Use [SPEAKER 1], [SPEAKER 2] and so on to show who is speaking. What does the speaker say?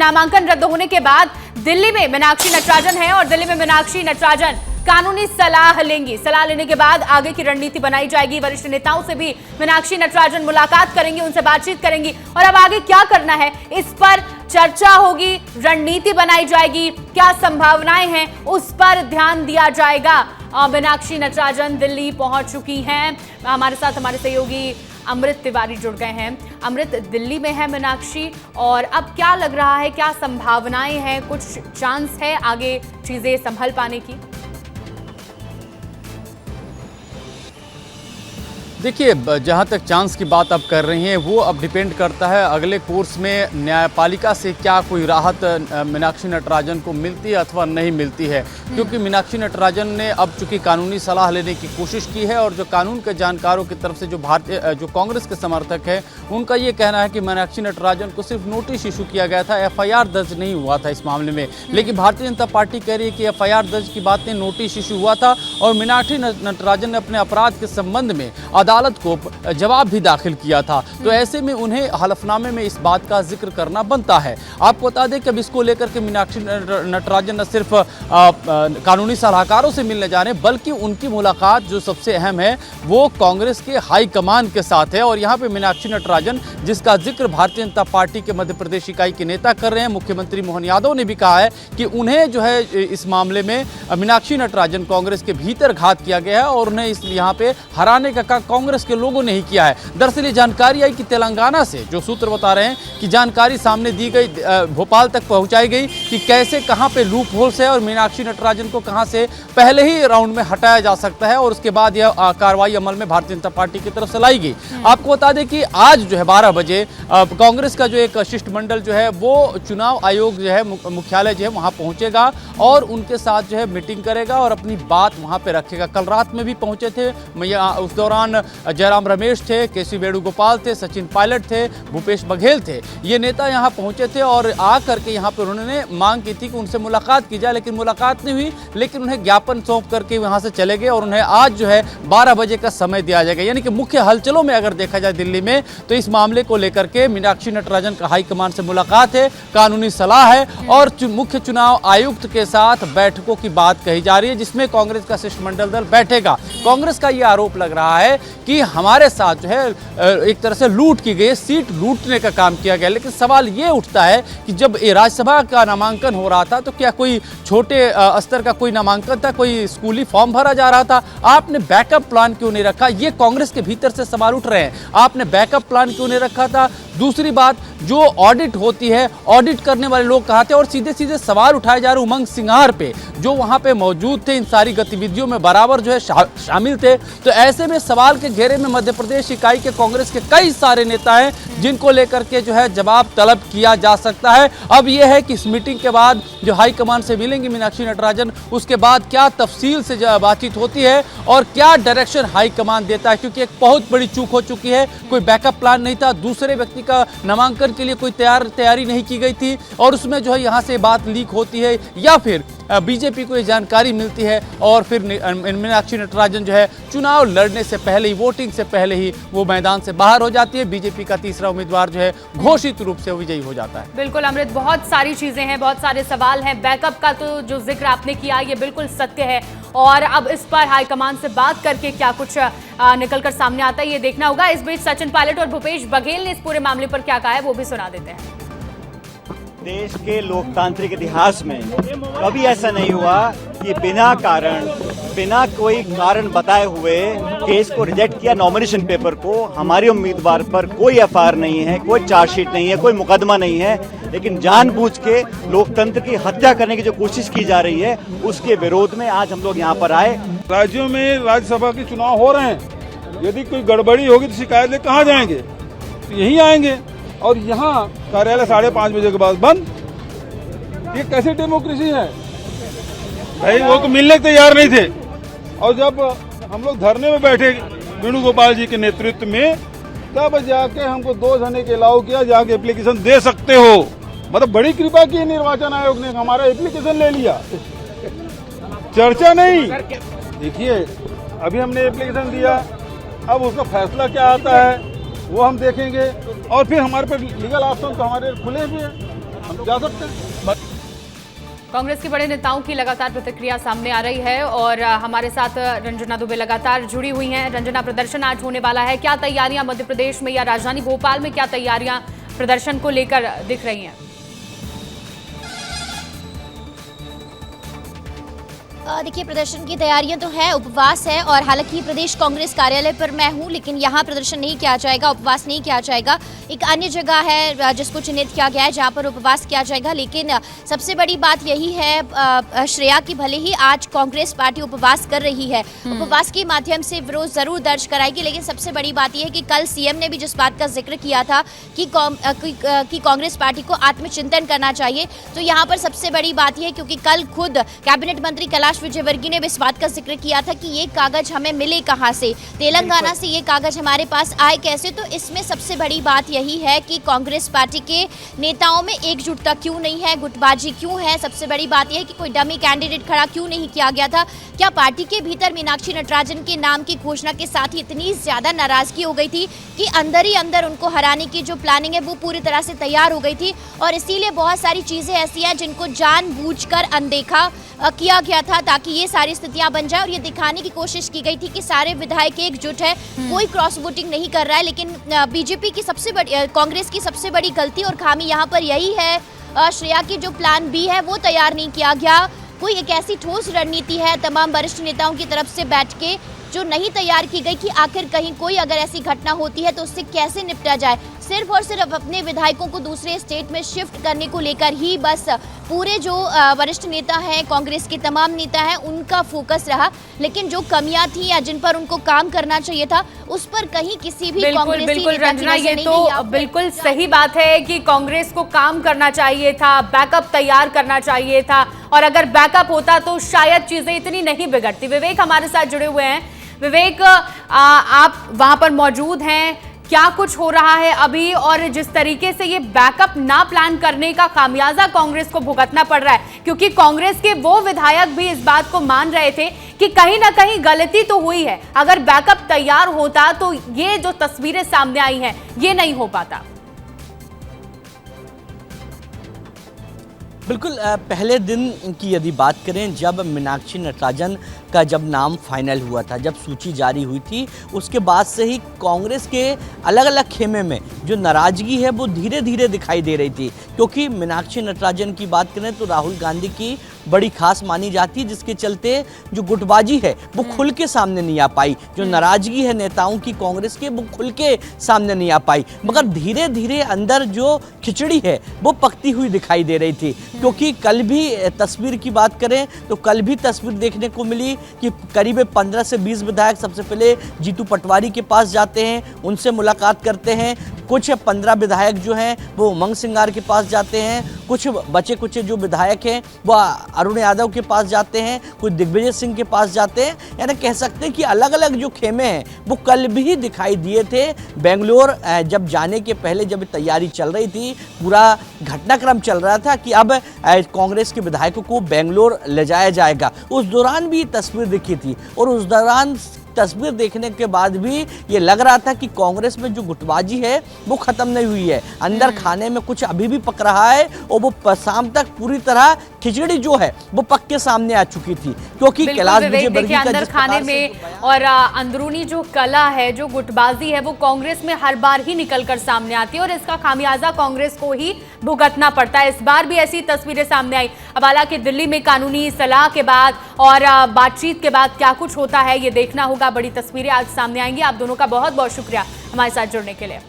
[SPEAKER 1] नामांकन रद्द होने के बाद दिल्ली में मीनाक्षी नटराजन है और दिल्ली में मीनाक्षी नटराजन कानूनी सलाह लेंगी। सलाह लेने के बाद आगे की रणनीति बनाई जाएगी। वरिष्ठ नेताओं से भी मीनाक्षी नटराजन मुलाकात करेंगी, उनसे बातचीत करेंगी और अब आगे क्या करना है इस पर चर्चा होगी, रणनीति बनाई जाएगी। क्या संभावनाएं हैं उस पर ध्यान दिया जाएगा। मीनाक्षी नटराजन दिल्ली पहुंच चुकी हैं। हमारे साथ हमारे सहयोगी अमृत तिवारी जुड़ गए हैं। अमृत, दिल्ली में है मीनाक्षी और अब क्या लग रहा है, क्या संभावनाएं हैं, कुछ चांस है आगे चीजें संभल पाने की?
[SPEAKER 2] देखिए, जहाँ तक चांस की बात आप कर रही हैं वो अब डिपेंड करता है अगले कोर्स में न्यायपालिका से क्या कोई राहत मीनाक्षी नटराजन को मिलती है अथवा नहीं मिलती है। क्योंकि मीनाक्षी नटराजन ने अब चूंकि कानूनी सलाह लेने की कोशिश की है और जो कानून के जानकारों की तरफ से जो कांग्रेस के समर्थक हैं उनका ये कहना है कि मीनाक्षी नटराजन को सिर्फ नोटिस इशू किया गया था, FIR दर्ज नहीं हुआ था इस मामले में। लेकिन भारतीय जनता पार्टी कह रही है कि FIR दर्ज की बात नहीं, नोटिस इशू हुआ था और मीनाक्षी नटराजन ने अपने अपराध के संबंध में अदालत को जवाब भी दाखिल किया था। तो ऐसे में उन्हें हलफनामे में इस बात का जिक्र करना बनता है। आपको बता दें कि अब इसको लेकर के मीनाक्षी नटराजन न सिर्फ कानूनी सलाहकारों से मिलने जा रहे हैं बल्कि उनकी मुलाकात जो सबसे अहम है वो कांग्रेस के हाईकमान के साथ है। और यहाँ पे मीनाक्षी नटराजन, जिसका जिक्र भारतीय जनता पार्टी के मध्य प्रदेश इकाई के नेता कर रहे हैं, मुख्यमंत्री मोहन यादव ने भी कहा है कि उन्हें जो है इस मामले में मीनाक्षी नटराजन कांग्रेस के भीतर घात किया गया है और उन्हें इस यहाँ पे हराने का कांग्रेस के लोगों ने ही किया है। दरअसल ये जानकारी आई कि तेलंगाना से जो सूत्र बता रहे हैं कि जानकारी सामने दी गई, भोपाल तक पहुंचाई गई कि कैसे कहां पे लूप होल्स है और मीनाक्षी नटराजन को कहां से पहले ही राउंड में हटाया जा सकता है और उसके बाद यह कार्रवाई अमल में भारतीय जनता पार्टी की तरफ से लाई गई। आपको बता दें कि आज जो है 12 बजे कांग्रेस का जो एक शिष्टमंडल जो है वो चुनाव आयोग जो है मुख्यालय जो है वहां पहुंचेगा और उनके साथ जो है मीटिंग करेगा और अपनी बात वहां पे रखेगा। कल रात में भी पहुंचे थे, उस दौरान जयराम रमेश थे, केसी वेणुगोपाल थे, सचिन पायलट थे, भूपेश बघेल थे। ये नेता यहाँ पहुंचे थे और आ करके यहाँ पर उन्होंने मांग की थी कि उनसे मुलाकात की जाए, लेकिन मुलाकात नहीं हुई। लेकिन उन्हें ज्ञापन सौंप करके वहां से चले गए और उन्हें आज जो है 12 बजे का समय दिया जाएगा। यानी कि मुख्य हलचलों में अगर देखा जाए दिल्ली में तो इस मामले को लेकर के मीनाक्षी नटराजन का हाईकमान से मुलाकात है, कानूनी सलाह है और मुख्य चुनाव आयुक्त के साथ बैठकों की बात कही जा रही है जिसमें कांग्रेस का शिष्टमंडल दल बैठेगा। कांग्रेस का यह आरोप लग रहा है कि हमारे साथ जो है एक तरह से लूट की गई, सीट लूटने का काम किया गया। लेकिन सवाल ये उठता है कि जब राज्यसभा का नामांकन हो रहा था तो क्या कोई छोटे स्तर का कोई नामांकन था, कोई स्कूली फॉर्म भरा जा रहा था? आपने बैकअप प्लान क्यों नहीं रखा? ये कांग्रेस के भीतर से सवाल उठ रहे हैं। आपने बैकअप प्लान क्यों नहीं रखा था? दूसरी बात, जो ऑडिट होती है, ऑडिट करने वाले लोग कहाँ थे? और सीधे सीधे सवाल उठाए जा रहे उमंग सिंघार पे, जो वहां पे मौजूद थे, इन सारी गतिविधियों में बराबर जो है शामिल थे। तो ऐसे में सवाल के घेरे में मध्य प्रदेश इकाई के कांग्रेस के कई सारे नेता हैं जिनको लेकर के जो है जवाब तलब किया जा सकता है। अब यह है कि इस मीटिंग के बाद जो हाईकमान से मिलेंगे मीनाक्षी नटराजन, उसके बाद क्या तफसील से बातचीत होती है और क्या डायरेक्शन हाईकमान देता है। क्योंकि एक बहुत बड़ी चूक हो चुकी है, कोई बैकअप प्लान नहीं था, दूसरे व्यक्ति का नामांकन के लिए कोई तैयारी नहीं की गई थी और उसमें जो है यहाँ से बात लीक होती है या फिर बीजेपी को ये जानकारी मिलती है और फिर मीनाक्षी नटराजन जो है चुनाव लड़ने से पहले ही, वोटिंग से पहले ही वो मैदान से बाहर हो जाती है। बीजेपी का तीसरा उम्मीदवार जो है घोषित रूप से विजयी हो जाता है।
[SPEAKER 1] बिल्कुल अमृत, बहुत सारी चीजें हैं, बहुत सारे सवाल हैं। बैकअप का तो जो जिक्र आपने किया ये बिल्कुल सत्य है और अब इस पर हाईकमान से बात करके क्या कुछ निकलकर सामने आता है ये देखना होगा। इस बीच सचिन पायलट और भूपेश बघेल ने इस पूरे मामले पर क्या कहा है वो भी सुना देते हैं।
[SPEAKER 3] देश के लोकतांत्रिक इतिहास में कभी ऐसा नहीं हुआ कि बिना कारण, बिना कोई कारण बताए हुए केस को रिजेक्ट किया। नॉमिनेशन पेपर को, हमारे उम्मीदवार पर कोई FIR नहीं है, कोई चार्जशीट नहीं है, कोई मुकदमा नहीं है, लेकिन जानबूझ के लोकतंत्र की हत्या करने की जो कोशिश की जा रही है उसके विरोध में आज हम लोग यहाँ पर आए।
[SPEAKER 4] राज्यों में राज्यसभा के चुनाव हो रहे हैं, यदि कोई गड़बड़ी होगी तो शिकायत ले कहाँ जाएंगे? तो यहीं आएंगे और यहाँ कार्यालय 5:30 बजे के बाद बंद। ये कैसी डेमोक्रेसी है भाई? वो तो मिलने के तैयार नहीं थे और जब हम लोग धरने में बैठे वेणुगोपाल जी के नेतृत्व में, तब जाके हमको 2 जने के अलाउ किया, जाके एप्लीकेशन दे सकते हो। मतलब बड़ी कृपा की निर्वाचन आयोग ने, हमारा एप्लीकेशन ले लिया, चर्चा नहीं। देखिए अभी हमने एप्लीकेशन दिया, अब उसका फैसला क्या आता है वो हम देखेंगे और फिर हमारे पर लीगल ऑप्शन तो हमारे खुले भी हैं। हम जा सकते हैं।
[SPEAKER 1] कांग्रेस के बड़े नेताओं की लगातार प्रतिक्रिया सामने आ रही है और हमारे साथ रंजना दुबे लगातार जुड़ी हुई हैं। रंजना, प्रदर्शन आज होने वाला है, क्या तैयारियां मध्य प्रदेश में या राजधानी भोपाल में क्या तैयारियां प्रदर्शन को लेकर दिख रही हैं?
[SPEAKER 5] देखिए, प्रदर्शन की तैयारियां तो है, उपवास है और हालांकि प्रदेश कांग्रेस कार्यालय पर मैं हूं, लेकिन यहां प्रदर्शन नहीं किया जाएगा, उपवास नहीं किया जाएगा। एक अन्य जगह है जिसको चिन्हित किया गया है जहां पर उपवास किया जाएगा। लेकिन सबसे बड़ी बात यही है श्रेया, कि भले ही आज कांग्रेस पार्टी उपवास कर रही है, उपवास के माध्यम से विरोध जरूर दर्ज कराएगी, लेकिन सबसे बड़ी बात यह है कि कल सीएम ने भी जिस बात का जिक्र किया था कि कांग्रेस पार्टी को आत्मचिंतन करना चाहिए, तो यहाँ पर सबसे बड़ी बात यह है क्योंकि कल खुद कैबिनेट मंत्री कैलाश विजयवर्गीय ने भी इस बात का जिक्र किया था कि ये कागज हमें मिले कहां से, तेलंगाना से ये कागज हमारे पास आए कैसे। तो इसमें सबसे बड़ी बात यही है कि कांग्रेस पार्टी के नेताओं में एकजुटता क्यों नहीं है, गुटबाजी क्यों है। सबसे बड़ी बात यह है कि कोई डमी कैंडिडेट खड़ा क्यों नहीं किया गया था। क्या पार्टी के भीतर मीनाक्षी नटराजन के नाम की घोषणा के साथ ही इतनी ज्यादा नाराजगी हो गई थी कि अंदर ही अंदर उनको हराने की जो प्लानिंग है वो पूरी तरह से तैयार हो गई थी, और इसीलिए बहुत सारी चीजें ऐसी हैं जिनको जानबूझकर अनदेखा किया गया था ताकि ये सारी स्थितियां बन जाए, और ये दिखाने की कोशिश की गई थी कि सारे विधायक एकजुट है, कोई क्रॉस वोटिंग नहीं कर रहा है। लेकिन बीजेपी की सबसे बड़ी, कांग्रेस की सबसे बड़ी गलती और खामी यहाँ पर यही है श्रेया की जो प्लान बी है वो तैयार नहीं किया गया। कोई एक ऐसी ठोस रणनीति है तमाम वरिष्ठ नेताओं की तरफ से बैठ के जो नहीं तैयार की गई कि आखिर कहीं कोई अगर ऐसी घटना होती है तो उससे कैसे निपटा जाए। सिर्फ और सिर्फ अपने विधायकों को दूसरे स्टेट में शिफ्ट करने को लेकर ही बस पूरे जो वरिष्ठ नेता हैं, कांग्रेस के तमाम नेता हैं, उनका फोकस रहा, लेकिन जो कमियां थी या जिन पर उनको काम करना चाहिए था उस पर कहीं किसी भी कांग्रेसी
[SPEAKER 1] बिल्कुल
[SPEAKER 5] नेता की
[SPEAKER 1] रंजना,
[SPEAKER 5] नजर
[SPEAKER 1] ये
[SPEAKER 5] नहीं
[SPEAKER 1] तो
[SPEAKER 5] गई।
[SPEAKER 1] बिल्कुल सही बात है कि कांग्रेस को काम करना चाहिए था, बैकअप तैयार करना चाहिए था, और अगर बैकअप होता तो शायद चीजें इतनी नहीं बिगड़ती। विवेक हमारे साथ जुड़े हुए हैं। विवेक, आप वहां पर मौजूद हैं, क्या कुछ हो रहा है अभी, और जिस तरीके से ये बैकअप ना प्लान करने का खामियाजा कांग्रेस को भुगतना पड़ रहा है, क्योंकि कांग्रेस के वो विधायक भी इस बात को मान रहे थे कि कहीं ना कहीं गलती तो हुई है, अगर बैकअप तैयार होता तो ये जो तस्वीरें सामने आई हैं ये नहीं हो पाता।
[SPEAKER 6] बिल्कुल, पहले दिन की यदि बात करें, जब मीनाक्षी नटराजन का जब नाम फाइनल हुआ था, जब सूची जारी हुई थी, उसके बाद से ही कांग्रेस के अलग अलग खेमे में जो नाराजगी है वो धीरे धीरे दिखाई दे रही थी। क्योंकि मीनाक्षी नटराजन की बात करें तो राहुल गांधी की बड़ी खास मानी जाती है, जिसके चलते जो गुटबाजी है वो खुल के सामने नहीं आ पाई, जो नाराजगी है नेताओं की कांग्रेस के वो खुल के सामने नहीं आ पाई। मगर धीरे धीरे अंदर जो खिचड़ी है वो पकती हुई दिखाई दे रही थी। क्योंकि कल भी तस्वीर की बात करें तो कल भी तस्वीर देखने को मिली कि करीब 15 से 20 विधायक सबसे पहले जीतू पटवारी के पास जाते हैं, उनसे मुलाकात करते हैं। कुछ 15 विधायक जो हैं वो उमंग सिंगार के पास जाते हैं, कुछ बचे कुछ जो विधायक हैं वो अरुण यादव के पास जाते हैं, कुछ दिग्विजय सिंह के पास जाते हैं। यानी कह सकते हैं कि अलग अलग जो खेमे हैं वो कल भी दिखाई दिए थे। बेंगलोर जब जाने के पहले जब तैयारी चल रही थी, पूरा घटनाक्रम चल रहा था कि अब कांग्रेस के विधायकों को बेंगलोर ले जाया जाएगा, उस दौरान भी तस्वीर दिखी थी। और उस दौरान तस्वीर देखने के बाद भी ये लग रहा था कि कांग्रेस में जो गुटबाजी है वो खत्म नहीं हुई है, अंदर खाने में कुछ अभी भी पक रहा है, और वो शाम तक पूरी तरह खिचड़ी जो है वो पक के सामने आ चुकी थी। क्योंकि कैलाश विजयवर्गीय का
[SPEAKER 1] अंदर खाने में और अंदरूनी जो कला है, जो गुटबाजी है, वो कांग्रेस में हर बार ही निकल कर सामने आती है और इसका खामियाजा कांग्रेस को ही भुगतना पड़ता है। इस बार भी ऐसी तस्वीरें सामने आई। अब हालांकि दिल्ली में कानूनी सलाह के बाद और बातचीत के बाद क्या कुछ होता है ये देखना होगा। बड़ी तस्वीरें आज सामने आएंगी। आप दोनों का बहुत बहुत शुक्रिया हमारे साथ जुड़ने के लिए।